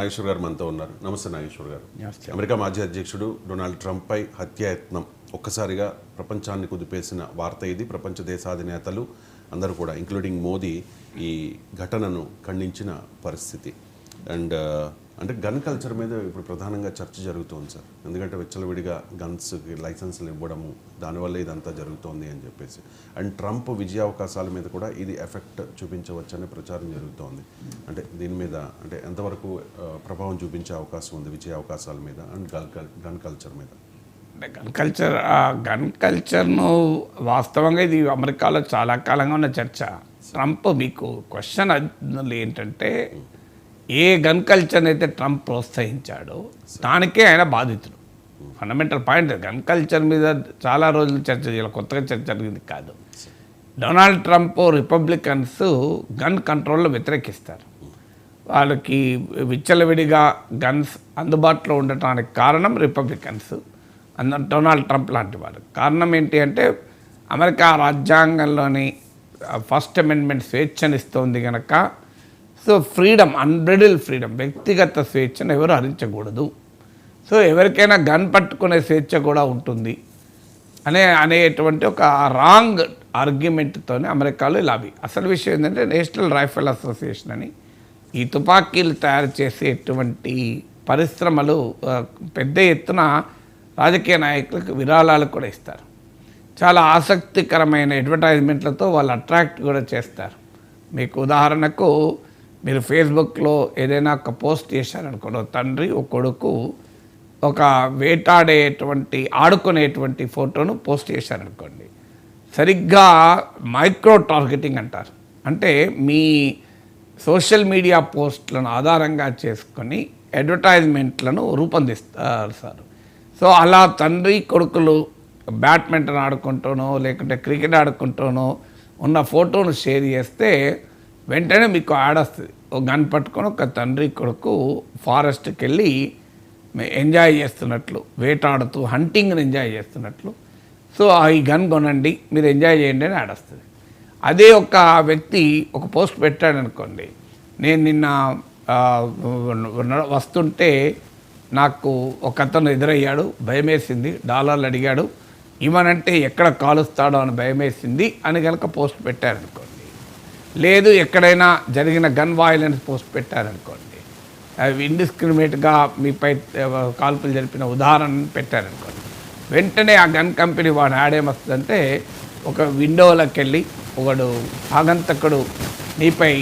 నాగేశ్వర్ గారు మనతో ఉన్నారు. నమస్తే నాగేశ్వర్ గారు. అమెరికా మాజీ అధ్యక్షుడు డొనాల్డ్ ట్రంప్ పై హత్యాయత్నం ఒక్కసారిగా ప్రపంచాన్ని కుదిపేసిన వార్త ఇది. ప్రపంచ దేశాధినేతలు అందరూ కూడా ఇంక్లూడింగ్ మోదీ ఈ ఘటనను ఖండించిన పరిస్థితి. అండ్ అంటే గన్ కల్చర్ మీద ఇప్పుడు ప్రధానంగా చర్చ జరుగుతోంది సార్. ఎందుకంటే విచ్చలవిడిగా గన్స్కి లైసెన్సులు ఇవ్వడము, దానివల్ల ఇదంతా జరుగుతోంది అని చెప్పేసి. అండ్ ట్రంప్ విజయావకాశాల మీద కూడా ఇది ఎఫెక్ట్ చూపించవచ్చనే ప్రచారం జరుగుతోంది. అంటే దీని మీద అంటే ఎంతవరకు ప్రభావం చూపించే అవకాశం ఉంది విజయ అవకాశాల మీద అండ్ గన్ కల్చర్ మీద? గన్ కల్చర్ను వాస్తవంగా ఇది అమెరికాలో చాలా కాలంగా ఉన్న చర్చ. ట్రంప్ మీకు క్వశ్చన్ ఏంటంటే ఏ గన్ కల్చర్ని అయితే ట్రంప్ ప్రోత్సహించాడో దానికే ఆయన బాధితుడు. ఫండమెంటల్ పాయింట్ గన్ కల్చర్ మీద చాలా రోజులు చర్చ చేయాలి, కొత్తగా చర్చ జరిగింది కాదు. డొనాల్డ్ ట్రంప్ రిపబ్లికన్స్ గన్ కంట్రోల్లో వ్యతిరేకిస్తారు. వాళ్ళకి విచ్చలవిడిగా గన్స్ అందుబాటులో ఉండటానికి కారణం రిపబ్లికన్స్, డొనాల్డ్ ట్రంప్ లాంటి వాడు. కారణం ఏంటి అంటే అమెరికా రాజ్యాంగంలోని ఫస్ట్ అమెండ్మెంట్ స్వేచ్ఛనిస్తోంది కనుక. సో ఫ్రీడమ్, అన్బ్రిడిల్ ఫ్రీడమ్, వ్యక్తిగత స్వేచ్ఛను ఎవరు హరించకూడదు. సో ఎవరికైనా గన్ పట్టుకునే స్వేచ్ఛ కూడా ఉంటుంది అనేటువంటి ఒక రాంగ్ ఆర్గ్యుమెంట్తోనే అమెరికాలో లాబీ. అసలు విషయం ఏంటంటే నేషనల్ రైఫిల్ అసోసియేషన్ అని ఈ తుపాకీలు తయారు చేసేటువంటి పరిశ్రమలు పెద్ద ఎత్తున రాజకీయ నాయకులకు విరాళాలు కూడా ఇస్తారు. చాలా ఆసక్తికరమైన అడ్వర్టైజ్మెంట్లతో వాళ్ళు అట్రాక్ట్ కూడా చేస్తారు. మీకు ఉదాహరణకు మీరు ఫేస్బుక్లో ఏదైనా ఒక పోస్ట్ చేశారనుకోండి, తండ్రి ఒక కొడుకు ఒక ఆడుకునేటువంటి ఫోటోను పోస్ట్ చేశారనుకోండి, సరిగ్గా మైక్రో టార్గెటింగ్ అంటారు. అంటే మీ సోషల్ మీడియా పోస్టులను ఆధారంగా చేసుకొని అడ్వర్టైజ్మెంట్లను రూపొందిస్తారు సార్. సో అలా తండ్రి కొడుకులు బ్యాడ్మింటన్ ఆడుకుంటూనో లేకుంటే క్రికెట్ ఆడుకుంటూనో ఉన్న ఫోటోను షేర్ చేస్తే వెంటనే మీకు యాడ్ వస్తుంది. ఒక గన్ పట్టుకొని ఒక తండ్రి కొడుకు ఫారెస్ట్కి వెళ్ళి ఎంజాయ్ చేస్తున్నట్లు, వేటాడుతూ హంటింగ్ని ఎంజాయ్ చేస్తున్నట్లు. సో ఈ గన్ కొనండి, మీరు ఎంజాయ్ చేయండి అని యాడ్ వస్తుంది. అదే ఒక వ్యక్తి ఒక పోస్ట్ పెట్టాడు అనుకోండి, నేను నిన్న వస్తుంటే నాకు ఒక అతను ఎదురయ్యాడు, భయమేసింది, $1 అడిగాడు, ఇవ్వనంటే ఎక్కడ కాలుస్తాడో అని భయమేసింది అని కనుక పోస్ట్ పెట్టారనుకోండి. లేదు ఎక్కడైనా జరిగిన గన్ వయలెన్స్ పోస్ట్ పెట్టారనుకోండి, అవి ఇండిస్క్రిమినేట్గా మీపై కాల్పులు జరిపిన ఉదాహరణ పెట్టారనుకోండి, వెంటనే ఆ గన్ కంపెనీ వాడు యాడ్ ఏమొస్తుందంటే ఒక విండోలోకి వెళ్ళి ఒకడు ఆగంతకుడు నీపై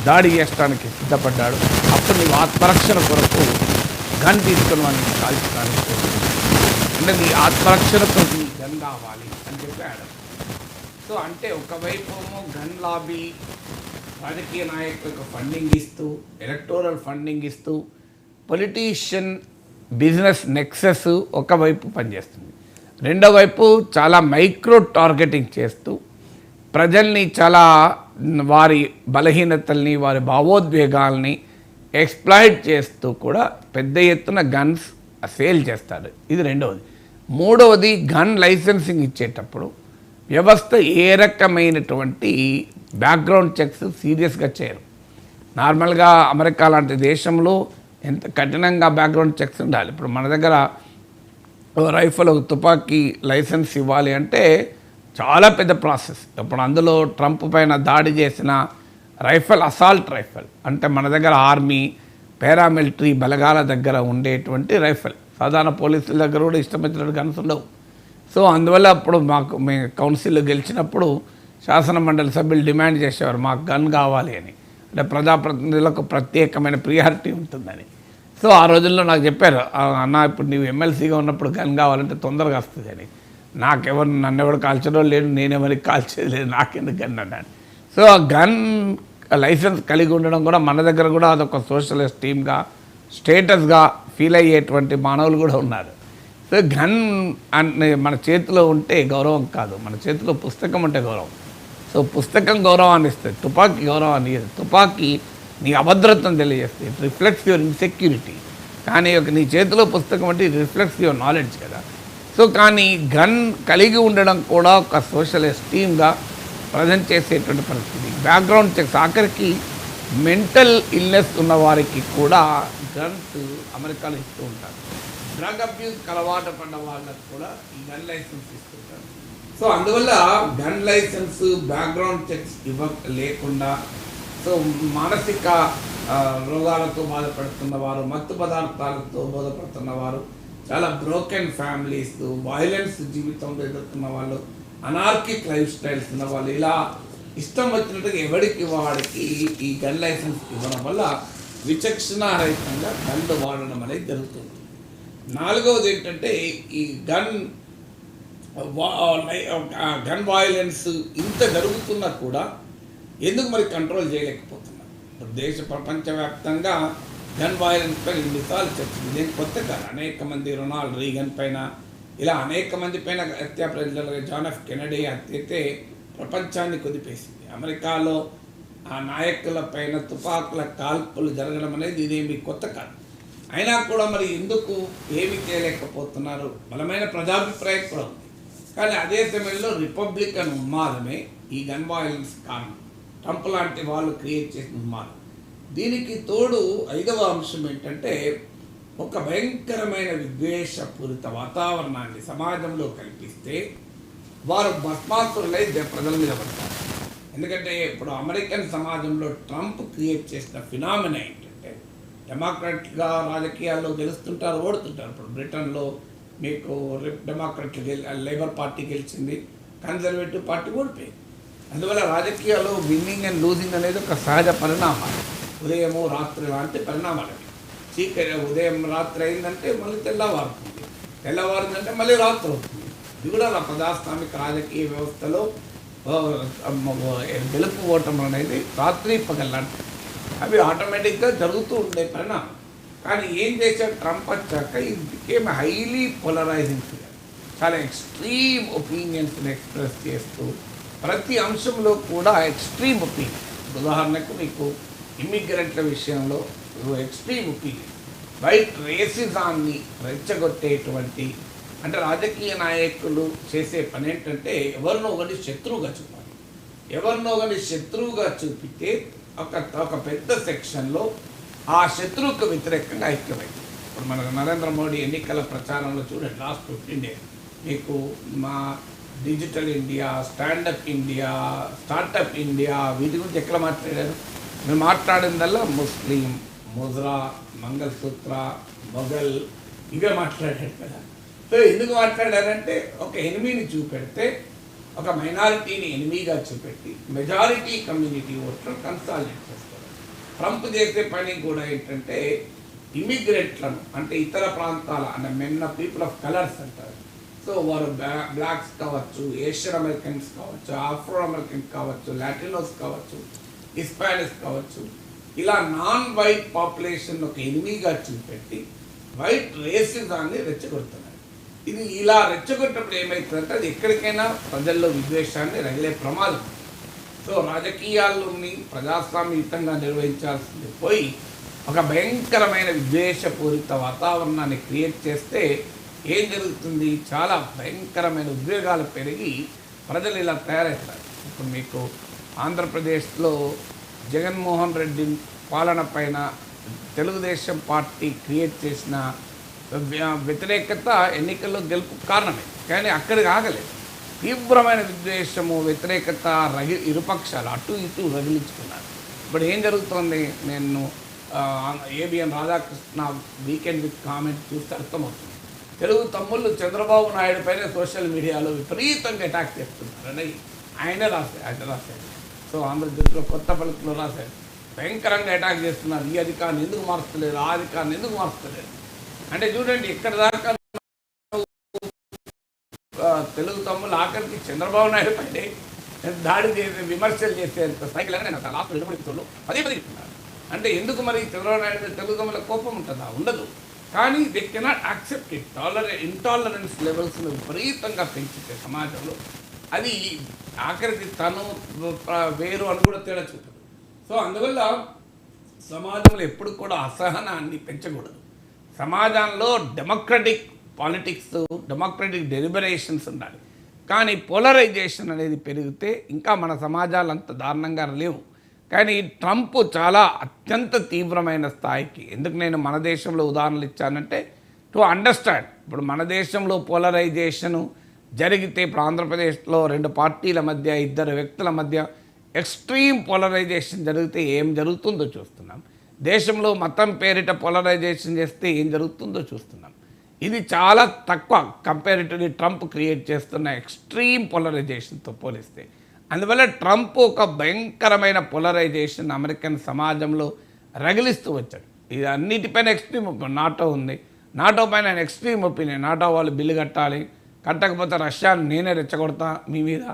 దాడి చేయడానికి సిద్ధపడ్డాడు, అప్పుడు నీ ఆత్మరక్షణ కొరకు గన్ తీసుకుని వాళ్ళని కాల్చడానికి, అంటే నీ ఆత్మరక్షణతో నీ గన్ కావాలి అని చెప్పి యాడ్. సో అంటే ఒకవైపు గన్ లాబీ రాజకీయ నాయకులకు ఫండింగ్ ఇస్తూ, ఎలక్టోరల్ ఫండింగ్ ఇస్తూ, పొలిటీషియన్ బిజినెస్ నెక్సెస్ ఒకవైపు పనిచేస్తుంది. రెండో వైపు చాలా మైక్రో టార్గెటింగ్ చేస్తూ ప్రజల్ని చాలా వారి బలహీనతల్ని, వారి భావోద్వేగాల్ని ఎక్స్ప్లాయిట్ చేస్తూ కూడా పెద్ద ఎత్తున గన్స్ సేల్ చేస్తారు. ఇది రెండవది. మూడవది గన్ లైసెన్సింగ్ ఇచ్చేటప్పుడు వ్యవస్థ ఏ రకమైనటువంటి బ్యాక్గ్రౌండ్ చెక్స్ సీరియస్గా చేయరు. నార్మల్గా అమెరికా లాంటి దేశంలో ఎంత కఠినంగా బ్యాక్గ్రౌండ్ చెక్స్ ఉండాలి. ఇప్పుడు మన దగ్గర రైఫల్ తుపాకీ లైసెన్స్ ఇవ్వాలి అంటే చాలా పెద్ద ప్రాసెస్. ఇప్పుడు అందులో ట్రంప్ పైన దాడి చేసిన రైఫల్ అసాల్ట్ రైఫల్ అంటే మన దగ్గర ఆర్మీ, పారామిలిటరీ బలగాల దగ్గర ఉండేటువంటి రైఫల్. సాధారణ పోలీసుల దగ్గర కూడా ఇష్టం వచ్చినట్టు గన్స్ ఉండవు. సో అందువల్ల అప్పుడు మేము కౌన్సిల్లో గెలిచినప్పుడు శాసన మండలి సభ్యులు డిమాండ్ చేసేవారు మాకు గన్ కావాలి అని. అంటే ప్రజాప్రతినిధులకు ప్రత్యేకమైన ప్రియారిటీ ఉంటుందని. సో ఆ రోజుల్లో నాకు చెప్పారు, అన్న ఇప్పుడు నీవు ఎమ్మెల్సీగా ఉన్నప్పుడు గన్ కావాలంటే తొందరగా వస్తుంది అని. నన్ను ఎవరు కాల్చడో లేడు, నేనెవరికి కాల్చేది లేదు, నాకెందుకు గన్ అన్నాను. సో ఆ గన్ లైసెన్స్ కలిగి ఉండడం కూడా మన దగ్గర కూడా అదొక సోషల్ ఎస్టీమ్గా, స్టేటస్గా ఫీల్ అయ్యేటువంటి మానవులు కూడా ఉన్నారు. సో గన్ అంటే మన చేతిలో ఉంటే గౌరవం కాదు, మన చేతిలో పుస్తకం ఉంటే గౌరవం. సో పుస్తకం గౌరవాన్ని ఇస్తుంది, తుపాకీ గౌరవాన్ని ఇస్తుంది. తుపాకీ నీ అభద్రతను తెలియజేస్తుంది, ఇట్ రిఫ్లెక్ట్స్ యువర్ ఇన్సెక్యూరిటీ. కానీ నీ చేతిలో పుస్తకం అంటే ఇట్ రిఫ్లెక్ట్స్ యువర్ నాలెడ్జ్ కదా. సో కానీ గన్ కలిగి ఉండడం కూడా ఒక సోషల్ ఎస్టీమ్గా ప్రజెంట్ చేసేటువంటి పరిస్థితి. బ్యాక్గ్రౌండ్ చెక్స్ ఆఖరికి మెంటల్ ఇల్నెస్ ఉన్న వారికి కూడా గన్స్ అమెరికాలో ఇస్తూ ఉంటారు. డ్రగ్ అబ్యూస్ అలవాటు పడ్డ వాళ్ళకు కూడా ఈ గన్ లైసెన్స్ ఇస్తుంటారు. సో అందువల్ల గన్ లైసెన్స్ బ్యాక్గ్రౌండ్ చెక్స్ లేకుండా సో మానసిక రోగాలతో బాధపడుతున్న వారు, మత్తు పదార్థాలతో బాధపడుతున్న వారు, చాలా బ్రోకెన్ ఫ్యామిలీస్, వైలెన్స్ జీవితంలో ఎదుర్కొన్న వాళ్ళు, అనార్కిక్ లైఫ్ స్టైల్స్ ఉన్న వాళ్ళు, ఇలా ఇష్టం వచ్చినట్టుగా ఎవరికి వాడికి ఈ గన్ లైసెన్స్ ఇవ్వడం వల్ల విచక్షణారహితంగా గన్లు వాడడం అనేది జరుగుతుంది. నాలుగవది ఏంటంటే ఈ గన్ వైలెన్స్ ఇంత జరుగుతున్నా కూడా ఎందుకు మరి కంట్రోల్ చేయలేకపోతున్నారు? ప్రపంచవ్యాప్తంగా గన్ వైలెన్స్ పైన ఎన్నిసార్లు చర్చ, ఇదేం కొత్త కాదు. అనేక మంది రొనాల్డ్ రీగన్ పైన, ఇలా అనేక మంది పైన హత్య ప్రజలుగా జాన్ ఎఫ్ కెనడీ హత్య అయితే ప్రపంచాన్ని కుదిపేసింది. అమెరికాలో ఆ నాయకుల పైన తుపాకుల కాల్పులు జరగడం అనేది ఇదేమి కొత్త కాదు. అయినా కూడా మరి ఎందుకు ఏమి చేయలేకపోతున్నారు? బలమైన ప్రజాభిప్రాయం కూడా ఉంది. కానీ అదే సమయంలో రిపబ్లికన్ ఉన్మాదమే ఈ గన్ వైలెన్స్ కారణం. ట్రంప్ లాంటి వాళ్ళు క్రియేట్ చేసిన ఉన్మాదం. దీనికి తోడు ఐదవ అంశం ఏంటంటే ఒక భయంకరమైన విద్వేషపూరిత వాతావరణాన్ని సమాజంలో కల్పిస్తే వారు భస్మాసురులై ప్రజల మీద పడతారు. ఎందుకంటే ఇప్పుడు అమెరికన్ సమాజంలో ట్రంప్ క్రియేట్ చేసిన ఫినామినా ఏంటంటే డెమోక్రాట్గా రాజకీయాల్లో గెలుస్తుంటారు, ఓడుతుంటారు. ఇప్పుడు బ్రిటన్లో మీకు డెమోక్రాట్ లేబర్ పార్టీ గెలిచింది, కన్జర్వేటివ్ పార్టీ ఓడిపోయింది. అందువల్ల రాజకీయాల్లో విన్నింగ్ అండ్ లూజింగ్ అనేది ఒక సహజ పరిణామాలు, ఉదయము రాత్రి లాంటి పరిణామాలు. చీకటి ఉదయం రాత్రి అయిందంటే మళ్ళీ తెల్లవారుతుంది, తెల్లవారుందంటే మళ్ళీ రాత్రి అవుతుంది. ఇది కూడా ప్రజాస్వామిక రాజకీయ వ్యవస్థలో గెలుపు ఓటం అనేది రాత్రి పగలంటే అవి ఆటోమేటిక్గా జరుగుతూ ఉండే పరిణామం. కానీ ఏం చేశాడు ట్రంప్ వచ్చాక ఇది బికేమ్ హైలీ పోలరైజింగ్ ఫిగర్. చాలా ఎక్స్ట్రీమ్ ఒపీనియన్స్ని ఎక్స్ప్రెస్ చేస్తూ ప్రతి అంశంలో కూడా ఎక్స్ట్రీమ్ ఒపీనియన్. ఉదాహరణకు మీకు ఇమ్మిగ్రెంట్ల విషయంలో ఎక్స్ట్రీమ్ ఒపీనియన్, వైట్ రేసిజాన్ని రెచ్చగొట్టేటువంటి, అంటే రాజకీయ నాయకులు చేసే పని ఏంటంటే ఎవరినో ఒకటి శత్రువుగా చూపాలి. ఎవరినో ఒకటి శత్రువుగా చూపితే ఒక పెద్ద సెక్షన్లో ఆ శత్రువుకు వ్యతిరేకంగా ఐక్యమైంది. ఇప్పుడు మన నరేంద్ర మోడీ ఎన్నికల ప్రచారంలో చూడండి, లాస్ట్ 15 days మీకు మా digital India, stand up India, startup India వీటి గురించి ఎక్కడ మాట్లాడారు? మేము మాట్లాడిందల్లా ముస్లిం, ముజ్రా, మంగళసూత్ర, మొఘల్ ఇవే మాట్లాడారు కదా. సో ఎందుకు మాట్లాడారంటే ఒక ఎనిమిని చూపెడితే, ఒక మైనారిటీని ఎనిమిగా చూపెట్టి మెజారిటీ కమ్యూనిటీ ఓట్లను కన్సాలిడేట్ చేస్తారు. ట్రంప్ చేసే పని కూడా ఏంటంటే ఇమిగ్రెంట్లను, అంటే ఇతర ప్రాంతాల, అంటే మెన్ పీపుల్ ఆఫ్ కలర్స్ అంటారు. సో వారు బ్లాక్స్ కావచ్చు, ఏషియన్ అమెరికన్స్ కావచ్చు, ఆఫ్రో అమెరికన్స్ కావచ్చు, లాటినోస్ కావచ్చు, హిస్పానిక్స్ కావచ్చు, ఇలా నాన్ వైట్ పాపులేషన్ ఒక ఎనిమిగా చూపెట్టి వైట్ రేసిజాన్ని రెచ్చగొడుతున్నారు. ఇది ఇలా రెచ్చగొట్టినప్పుడు ఏమవుతుందంటే అది ఎక్కడికైనా ప్రజల్లో విద్వేషాన్ని రగిలే ప్రమాదం. సో రాజకీయాల్లోని ప్రజాస్వామ్యయుతంగా నిర్వహించాల్సింది పోయి ఒక భయంకరమైన విద్వేషపూరిత వాతావరణాన్ని క్రియేట్ చేస్తే ఏం జరుగుతుంది? చాలా భయంకరమైన ఉద్వేగాలు పెరిగి ప్రజలు ఇలా తయారవుతారు. ఇప్పుడు మీకు ఆంధ్రప్రదేశ్లో జగన్మోహన్ రెడ్డి పాలన పైన తెలుగుదేశం పార్టీ క్రియేట్ చేసిన వ్యతిరేకత ఎన్నికల్లో గెలుపు కారణమే. కానీ అక్కడికి ఆగలేదు. తీవ్రమైన విద్వేషము, వ్యతిరేకత ఇరుపక్షాలు అటు ఇటు రగిలించుకున్నారు. ఇప్పుడు ఏం జరుగుతోంది? నేను ABN Radhakrishna weekend with comment చూస్తే అర్థమవుతుంది. తెలుగు తమ్ముళ్ళు చంద్రబాబు నాయుడు పైన సోషల్ మీడియాలో విపరీతంగా అటాక్ చేస్తున్నారని ఆయన రాశాడు. సో ఆంధ్రజ్యోతిలో కొత్త పలుకులో రాశాడు. భయంకరంగా అటాక్ చేస్తున్నారు. ఈ అధికారాన్ని ఎందుకు మార్చలేదు, ఆ అధికారాన్ని ఎందుకు మార్చలేదు అంటే చూడండి ఎక్కడ దాకా తెలుగు తమ్ముళ్ళు ఆఖరికి చంద్రబాబు నాయుడు పైన దాడి చేసే, విమర్శలు చేసేంత స్థాయిలో నేను లాస్ట్ నిలబడితున్నారు. పదే చెప్తున్నారు. అంటే ఎందుకు మరి చంద్రబాబు నాయుడు మీద తెలుగు తమ్ముళ్ళ కోపం ఉంటుందా? ఉండదు. కానీ they cannot accept it. Intolerance లెవెల్స్ను విపరీతంగా పెంచితే సమాజంలో అది ఆఖరికి తను వేరు అని కూడా తేడా చూపదు. సో అందువల్ల సమాజంలో ఎప్పుడు కూడా అసహనాన్ని పెంచకూడదు. సమాజంలో డెమోక్రటిక్ పాలిటిక్స్, డెమోక్రటిక్ డెలిబరేషన్స్ ఉండాలి. కానీ పోలరైజేషన్ అనేది పెరిగితే ఇంకా మన సమాజాలు అంత దారుణంగా లేవు. కానీ ట్రంప్ చాలా అత్యంత తీవ్రమైన స్థాయికి, ఎందుకు నేను మన దేశంలో ఉదాహరణలు ఇచ్చానంటే టు అండర్స్టాండ్. ఇప్పుడు మన దేశంలో పోలరైజేషను జరిగితే, ఇప్పుడు ఆంధ్రప్రదేశ్లో 2 పార్టీల మధ్య, 2 వ్యక్తుల మధ్య ఎక్స్ట్రీమ్ పోలరైజేషన్ జరిగితే ఏం జరుగుతుందో చూస్తున్నాం. దేశంలో మతం పేరిట పోలరైజేషన్ చేస్తే ఏం జరుగుతుందో చూస్తున్నాం. ఇది చాలా తక్కువ కంపారిటివ్లీ ట్రంప్ క్రియేట్ చేస్తున్న ఎక్స్ట్రీమ్ పోలరైజేషన్తో పోలిస్తే. అందువల్ల ట్రంప్ ఒక భయంకరమైన పోలరైజేషన్ అమెరికన్ సమాజంలో రగిలిస్తూ వచ్చాడు. ఇది అన్నిటిపైన ఎక్స్ట్రీమ్ ఒపీనియన్. నాటో ఉంది, నాటో పైన ఆయన ఎక్స్ట్రీమ్ ఒపీనియన్. నాటో వాళ్ళు బిల్లు కట్టాలి, కట్టకపోతే రష్యాను నేనే రెచ్చగొడతా మీ మీద.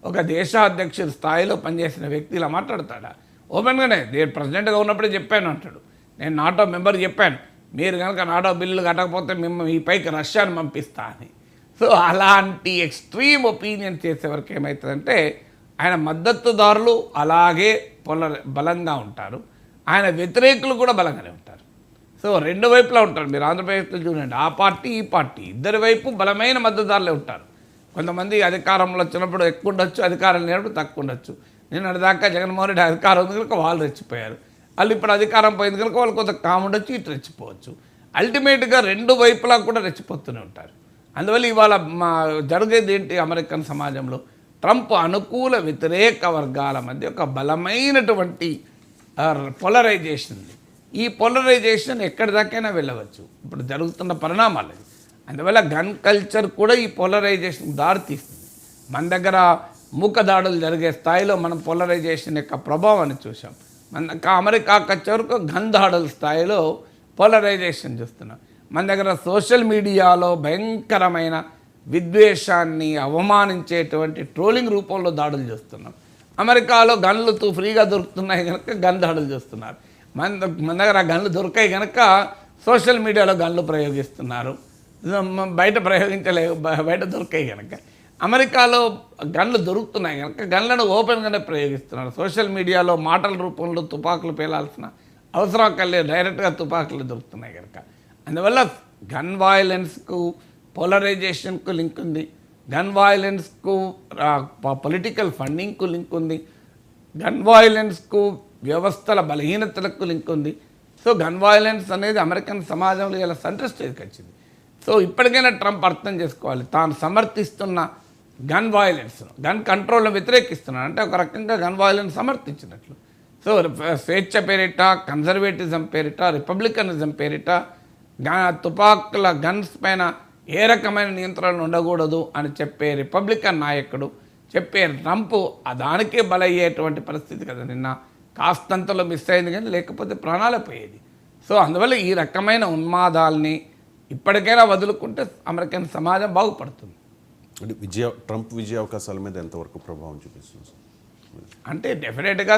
ఒక దేశాధ్యక్షుడి స్థాయిలో పనిచేసిన వ్యక్తి ఇలా మాట్లాడతాడా? ఓపెన్గానే నేను ప్రెసిడెంట్గా ఉన్నప్పుడే చెప్పాను అంటాడు. నేను నాటో మెంబర్ చెప్పాను, మీరు కనుక నాటో బిల్లు కట్టకపోతే మీ పైకి రష్యాను పంపిస్తా అని. సో అలాంటి ఎక్స్ట్రీమ్ ఒపీనియన్ చేసేవరకు ఏమవుతుందంటే ఆయన మద్దతుదారులు అలాగే బలంగా ఉంటారు, ఆయన వ్యతిరేకులు కూడా బలంగానే ఉంటారు. సో 2 వైపులా ఉంటారు. మీరు ఆంధ్రప్రదేశ్లో చూడండి, ఆ పార్టీ ఈ పార్టీ ఇద్దరి వైపు బలమైన మద్దతుదారులే ఉంటారు. కొంతమంది అధికారంలో వచ్చినప్పుడు ఎక్కువ ఉండొచ్చు, అధికారం లేనప్పుడు తక్కువ ఉండొచ్చు. నిన్నటిదాకా జగన్మోహన్ రెడ్డి అధికారం ఉంది కనుక వాళ్ళు రెచ్చిపోయారు, వాళ్ళు ఇప్పుడు అధికారం పోయింది కనుక వాళ్ళు కొంత కామ్ ఉండొచ్చు, ఇటు రెచ్చిపోవచ్చు. అల్టిమేట్గా 2 వైపులా కూడా రెచ్చిపోతూనే ఉంటారు. అందువల్ల ఇవాళ జరిగేది ఏంటి అమెరికన్ సమాజంలో? ట్రంప్ అనుకూల వ్యతిరేక వర్గాల మధ్య ఒక బలమైనటువంటి పోలరైజేషన్ ఉంది. ఈ పోలరైజేషన్ ఎక్కడి దాకైనా వెళ్ళవచ్చు, ఇప్పుడు జరుగుతున్న పరిణామాలు. అందువల్ల గన్ కల్చర్ కూడా ఈ పోలరైజేషన్ దారితీస్తుంది. మన దగ్గర మూకదాడులు జరిగే స్థాయిలో మనం పోలరైజేషన్ యొక్క ప్రభావాన్ని చూసాం. మన అమెరికాకు వచ్చే వరకు గన్ దాడుల స్థాయిలో పోలరైజేషన్ చూస్తున్నాం. మన దగ్గర సోషల్ మీడియాలో భయంకరమైన విద్వేషాన్ని అవమానించేటువంటి ట్రోలింగ్ రూపంలో దాడులు చేస్తున్నాం. అమెరికాలో గన్లు ఫ్రీగా దొరుకుతున్నాయి కనుక గన్ దాడులు చేస్తున్నారు. మన దగ్గర గన్లు దొరికాయి కనుక సోషల్ మీడియాలో గన్లు ప్రయోగిస్తున్నారు. బయట ప్రయోగించలేవు, బయట దొరికాయి కనుక. అమెరికాలో గన్లు దొరుకుతున్నాయి కనుక గన్లను ఓపెన్గానే ప్రయోగిస్తున్నారు. సోషల్ మీడియాలో మాటల రూపంలో తుపాకులు పేలాల్సిన అవసరం అక్కర్లేదు, డైరెక్ట్గా తుపాకులు దొరుకుతున్నాయి కనుక. అందువల్ల గన్ వయలెన్స్కు పోలరైజేషన్కు లింక్ ఉంది, గన్ వయలెన్స్కు పొలిటికల్ ఫండింగ్కు లింక్ ఉంది, గన్ వయలెన్స్కు వ్యవస్థల బలహీనతలకు లింక్ ఉంది. సో గన్ వయలెన్స్ అనేది అమెరికన్ సమాజంలో ఇలా సెంటర్ స్టేజ్కి వచ్చింది. సో ఇప్పటికైనా ట్రంప్ అర్థం చేసుకోవాలి, తాను సమర్థిస్తున్న గన్ వయలెన్స్, గన్ కంట్రోల్ను వ్యతిరేకిస్తున్నాడు అంటే ఒక రకంగా గన్ వయలెన్స్ సమర్థించినట్లు. సో స్వేచ్ఛ పేరిట, కన్జర్వేటిజం పేరిట, రిపబ్లికనిజం పేరిట తుపాకుల గన్స్ పైన ఏ రకమైన నియంత్రణ ఉండకూడదు అని చెప్పే రిపబ్లికన్ నాయకుడు, చెప్పే ట్రంప్ దానికే బలయ్యేటువంటి పరిస్థితి కదా. నిన్న కాస్తంతలో మిస్ అయింది కానీ లేకపోతే ప్రాణాలే పోయేది. సో అందువల్ల ఈ రకమైన ఉన్మాదాల్ని ఇప్పటికైనా వదులుకుంటే అమెరికన్ సమాజం బాగుపడుతుంది. అంటే ట్రంప్ విజయ అవకాశాల మీద ఎంతవరకు ప్రభావం చూపిస్తుంది? అంటే డెఫినెట్గా